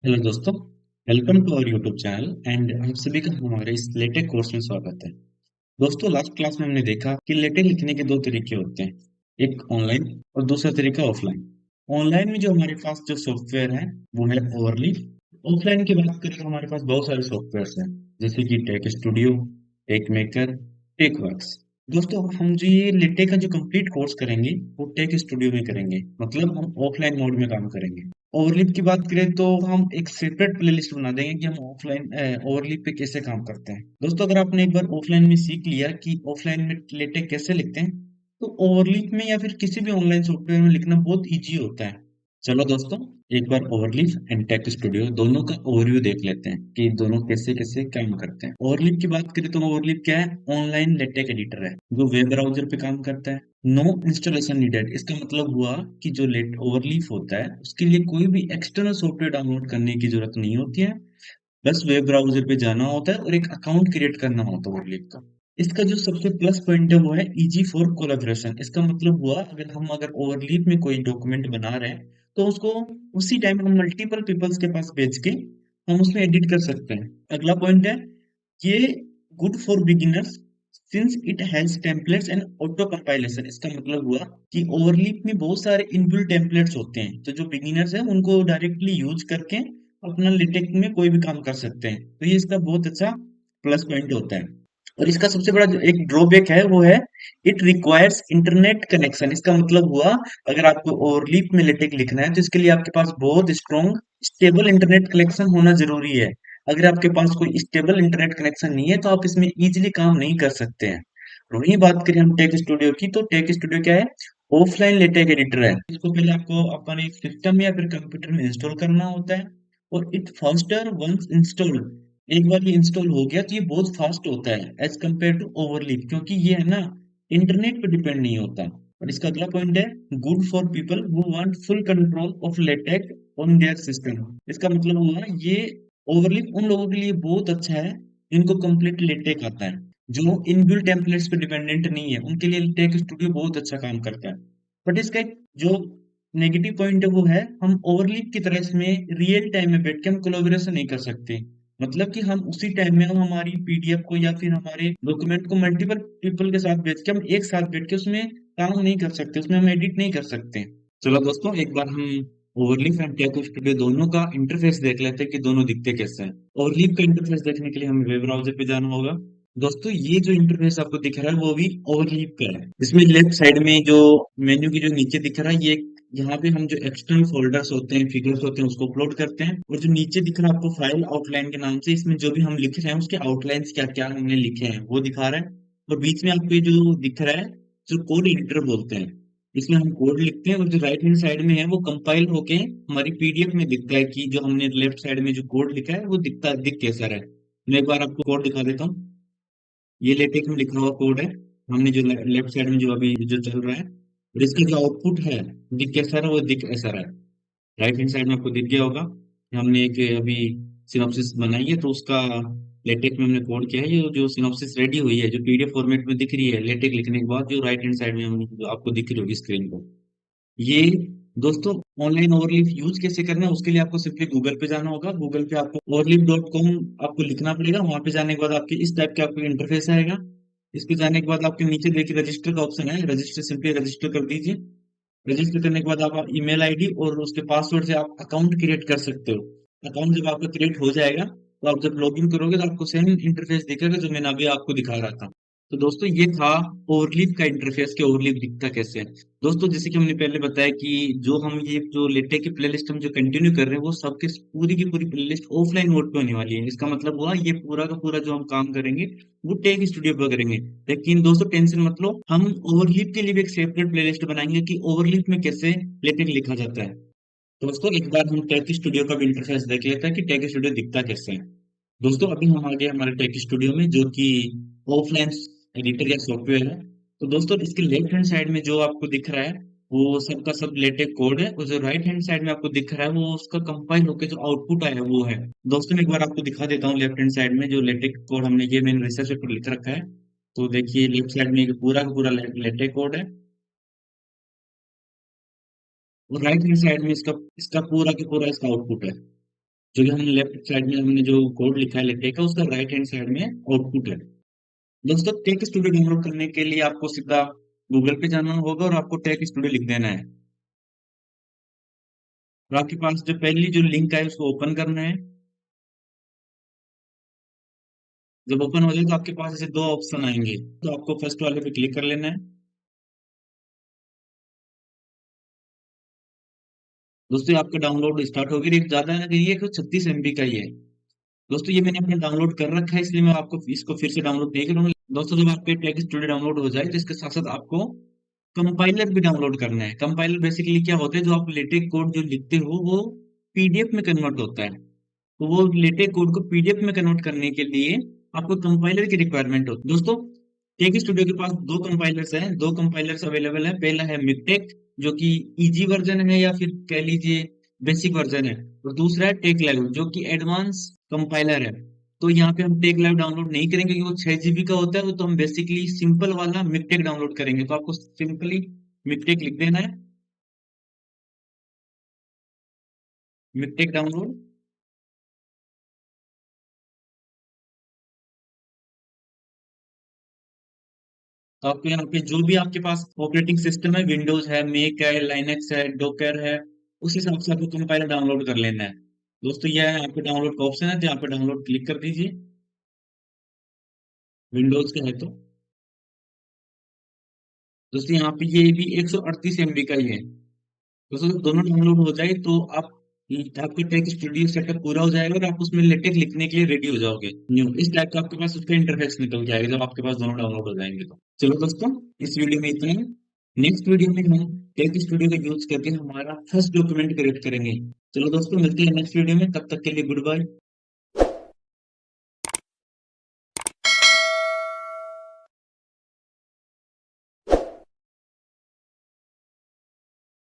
Hello दोस्तों, welcome to our YouTube channel and आप सभी का हमारे इस लेटेक कोर्स में स्वागत है। दोस्तों, लास्ट क्लास में हमने देखा कि लेटेक लिखने के दो तरीके होते हैं, एक ऑनलाइन और दूसरा तरीका ऑफलाइन। ऑनलाइन में जो हमारे पास जो सॉफ्टवेयर है वो है ओवरलीफ। ऑफलाइन की बात करें तो हमारे पास बहुत सारे सॉफ्टवेयर हैं, जैसे कि tech studio, tech maker, tech works. दोस्तों, हम जो ये लेटेक का जो कंप्लीट कोर्स करेंगे वो टेक स्टूडियो में करेंगे, मतलब हम ऑफलाइन मोड में काम करेंगे। ओवरलिप की बात करें तो हम एक सेपरेट प्लेलिस्ट बना देंगे कि हम ऑफलाइन ओवरलिप पे कैसे काम करते हैं। दोस्तों, अगर आपने एक बार ऑफलाइन में सीख लिया कि ऑफलाइन में लेटेक कैसे लिखते हैं, तो ओवरलिप में या फिर किसी भी ऑनलाइन सॉफ्टवेयर में लिखना बहुत इजी होता है। चलो दोस्तों, एक बार ओवरलिप एंड टेक स्टूडियो दोनों का ओवरव्यू देख लेते हैं कि दोनों कैसे कैसे काम करते हैं। ओवरलिप की बात करें तो ओवरलिप क्या है? ऑनलाइन लेटेक एडिटर है जो वेब ब्राउजर पे काम करता है। नो इंस्टॉलेशन नीडेड, इसका मतलब हुआ कि जो लेट ओवरलीफ होता है उसके लिए कोई भी एक्सटर्नल सॉफ्टवेयर डाउनलोड करने की जरूरत नहीं होती है। बस वेब ब्राउजर पे जाना होता है और एक अकाउंट क्रिएट करना होता है ओवरलीफ का। इसका जो सबसे प्लस पॉइंट है वो है इजी फॉर कोलैबोरेशन। इसका मतलब हुआ अगर ओवरलीफ में कोई डॉक्यूमेंट बना रहे हैं तो उसको उसी टाइम हम मल्टीपल पीपल्स के पास भेज के हम उसमें एडिट कर सकते हैं। अगला पॉइंट है, ये good for beginners since it has templates and auto compilation. इसका मतलब हुआ कि ओवरलीप में बहुत सारे इनबिल्ट टेम्पलेट्स होते हैं, तो जो बिगिनर्स हैं उनको डायरेक्टली यूज करके अपना लेटेक में कोई भी काम कर सकते हैं। तो ये इसका बहुत अच्छा प्लस पॉइंट होता है। और इसका सबसे बड़ा जो एक ड्रॉबैक है वो है इट रिक्वायर्स इंटरनेट कनेक्शन। इसका मतलब हुआ अगर आपको ओवरलीप में लेटेक लिखना है तो इसके लिए आपके पास बहुत स्ट्रॉन्ग स्टेबल इंटरनेट कनेक्शन होना जरूरी है। अगर आपके पास कोई स्टेबल इंटरनेट कनेक्शन नहीं है तो आप इसमें इजीली काम नहीं कर सकते हैं। और वहीं बात करें हम टेक स्टूडियो की, तो टेक स्टूडियो क्या है? ऑफलाइन लेटेक एडिटर है। इसको पहले आपको अपने सिस्टम या फिर कंप्यूटर में इंस्टॉल करना होता है और इट फास्टर वंस इंस्टॉल्ड। एक बार ये इंस्टॉल हो गया तो ये बहुत फास्ट होता है एज कम्पेयर टू ओवरलीप, क्योंकि ये है ना, इंटरनेट पे डिपेंड नहीं होता। और इसका अगला पॉइंट है good for people who want full control of LaTeX on their system. इसका मतलब हुआ ये ओवरलिप उन लोगों के लिए बहुत अच्छा है जिनको कंप्लीट लेटेक आता है, जो इनबिल्ट टेम्पलेट्स पे डिपेंडेंट नहीं है, उनके लिए टेक स्टूडियो बहुत अच्छा काम करता है। बट इसका एक जो नेगेटिव पॉइंट है वो है हम ओवरलिप की तरह इसमें रियल टाइम में बैठ के हम कोलैबोरेशन नहीं कर सकते। मतलब कि हम उसी टाइम में हम हमारी पीडीएफ को या फिर हमारे डॉक्यूमेंट को मल्टीपल पीपल के साथ बैठ के हम एक साथ बैठ के उसमें काम नहीं कर सकते, उसमें हम एडिट नहीं कर सकते। चलो दोस्तों, एक बार हम ओवरलीप एंड टेक स्टूडियो दोनों का इंटरफेस देख लेते हैं कि दोनों दिखते कैसे हैं। ओवरलीप का इंटरफेस देखने के लिए हमें वेब ब्राउजर पे जाना होगा। दोस्तों, ये जो इंटरफेस आपको दिख रहा है वो भी ओवरलीप का है। इसमें लेफ्ट साइड में जो मेन्यू की जो नीचे दिख रहा है, ये यहाँ पे हम जो एक्सटर्नल फोल्डर्स होते हैं, फिगर्स होते हैं, उसको अपलोड करते हैं। और जो नीचे दिख रहा है आपको फाइल आउटलाइन के नाम से, इसमें जो भी हम लिख रहे हैं उसके आउटलाइंस क्या क्या हमने लिखे हैं वो दिखा रहा है। और बीच में आपको ये जो दिख रहा है, जो कोड एडिटर बोलते हैं, इसमें हम कोड लिखते हैं। और जो राइट हैंड साइड में है वो कंपाइल होके हमारी पीडीएफ में दिखता है कि जो हमने लेफ्ट साइड में जो कोड लिखा है वो दिख कैसा रहा है। मैं एक बार आपको कोड दिखा देता हूँ। ये लेटेक्स में लिखा हुआ कोड है, हमने जो लेफ्ट साइड में जो अभी जो चल रहा है। और इसका जो आउटपुट है दिख कैसा रहा, वो दिख ऐसा रहा है। राइट हैंड साइड में आपको दिख गया होगा। हमने एक अभी सिनॉप्सिस बनाई है, तो उसका लेटेक में हमने कोड किया है। ये जो सिनॉप्सिस रेडी हुई है, जो पीडीएफ फॉर्मेट में दिख रही है लेटेक लिखने के बाद, जो राइट हैंड साइड में हम जो आपको दिख रही होगी स्क्रीन पर, ये दोस्तों ऑनलाइन ओवरलीप यूज कैसे करना है उसके लिए आपको सिंपली गूगल पे जाना होगा। गूगल पे आपको overleaf.com आपको लिखना पड़ेगा। वहां पे जाने के बाद आपके इस टाइप के आपको इंटरफेस आएगा। इस पे जाने के बाद आपके नीचे देखिए रजिस्टर का ऑप्शन है, रजिस्टर सिंपली रजिस्टर कर दीजिए। रजिस्टर करने के बाद आप ईमेल आईडी और उसके पासवर्ड से आप अकाउंट क्रिएट कर सकते हो। अकाउंट जब आपका क्रिएट हो जाएगा तो आप जब लॉगिन करोगे तो आपको सेम इंटरफेस दिखेगा जो मैंने अभी आपको दिखा रहा था। तो दोस्तों, ये था ओवरलीप का इंटरफेस कि ओवरलीप दिखता कैसे है। दोस्तों, जैसे कि हमने पहले बताया कि जो हम ये जो लेटेक की प्लेलिस्ट हम जो कंटिन्यू कर रहे हैं वो सबके पूरी की पूरी प्लेलिस्ट ऑफलाइन मोड पे होने वाली है। इसका मतलब हुआ ये पूरा का पूरा जो हम काम करेंगे वो टेक स्टूडियो पर करेंगे। लेकिन दोस्तों, टेंशन मत लो, हम ओवरलीप के लिए भी एक सेपरेट प्लेलिस्ट बनाएंगे कि ओवरलीप में कैसे लेटेक लिखा जाता है। दोस्तों, एक बार हम टेक स्टूडियो का भी इंटरफेस देख लेते हैं कि टेक स्टूडियो दिखता कैसे है। दोस्तों, अभी हम आ गए हमारे टेक स्टूडियो में जो कि ऑफलाइन एडिटर या सॉफ्टवेयर है। तो दोस्तों, इसके लेफ्ट हैंड साइड में जो आपको दिख रहा है वो सबका सब लेटेक कोड है, और जो राइट हैंड साइड में आपको दिख रहा है वो उसका कंपाइल होकर जो आउटपुट आया है वो है। दोस्तों, मैं एक बार आपको दिखा देता हूँ लेफ्ट हैंड साइड में जो लेटेक कोड हमने ये मैंने रिसर्च पेपर लिख रखा है। तो देखिए लेफ्ट साइड में ये पूरा का पूरा लेटेक कोड है, और राइट हैंड साइड में इसका इसका पूरा का पूरा इसका आउटपुट है। जो कि हमने लेफ्ट साइड में हमने जो कोड लिखा है लेटेक का, उसका राइट हैंड साइड में आउटपुट है। दोस्तों टेक स्टूडियो डाउनलोड करने के लिए आपको सीधा गूगल पे जाना होगा और आपको टेक स्टूडियो लिख देना है। और आपके पास जो पहली जो लिंक है उसको ओपन करना है। जब ओपन हो जाए तो आपके पास ऐसे दो ऑप्शन आएंगे, तो आपको फर्स्ट वाले पे क्लिक कर लेना है। दोस्तों आपका डाउनलोड स्टार्ट हो गया, रेट ज्यादा है, ये 36 MB का ही है। दोस्तों ये मैंने अपना डाउनलोड कर रखा है, इसलिए मैं आपको इसको फिर से डाउनलोड नहीं करूंगा। दोस्तों जब आपके टेक्स्ट स्टूडियो डाउनलोड हो जाए तो इसके साथ साथ आपको कंपाइलर भी डाउनलोड करना है। कंपाइलर बेसिकली क्या होता है, जो आप लेटेक कोड जो लिखते हो वो पीडीएफ में कन्वर्ट होता है। तो वो लेटेक कोड को पीडीएफ में कन्वर्ट करने के लिए आपको कंपाइलर की रिक्वायरमेंट होती है। दोस्तों टेक स्टूडियो के पास दो कंपाइलर्स हैं, दो कंपाइलर्स अवेलेबल है। पहला है मिकटेक, जो कि इजी वर्जन है या फिर कह लीजिए बेसिक वर्जन है। और दूसरा है टेक लाइव, जो कि एडवांस कंपाइलर है। तो यहाँ पे हम टेक लाइव डाउनलोड नहीं करेंगे क्योंकि वो 6 GB का होता है। वो तो हम बेसिकली सिंपल वाला मिकटेक डाउनलोड करेंगे। तो आपको सिंपली मिकटेक लिख देना है, मिकटेक डाउनलोड। तो आपको यहाँ पे जो भी आपके पास ऑपरेटिंग सिस्टम है, विंडोज है, मेक है, लाइनेक्स है, डोकर है, उस हिसाब से आपको कंपाइलर डाउनलोड कर लेना है। दोस्तों यह है यहाँ पे डाउनलोड का ऑप्शन है, तो यहाँ पे डाउनलोड क्लिक कर दीजिए, विंडोज का है तो। दोस्तों यहाँ पे ये भी 138 MB का ही है। दोस्तों जब दोनों डाउनलोड हो जाए तो आप आपका टेक स्टूडियो सेटअप पूरा हो जाएगा और आप उसमें लेटेक लिखने के लिए रेडी हो जाओगे। न्यू इस टाइप का आपके पास उसका इंटरफेस निकल के आएगा जब आपके पास दोनों डाउनलोड हो जाएंगे तो। चलो दोस्तों, इस वीडियो में इतना ही। नेक्स्ट वीडियो में हम टेक स्टूडियो का यूज करके हमारा फर्स्ट डॉक्यूमेंट क्रिएट करेंगे। चलो दोस्तों, मिलते हैं नेक्स्ट वीडियो में, तब तक के लिए गुड बाय।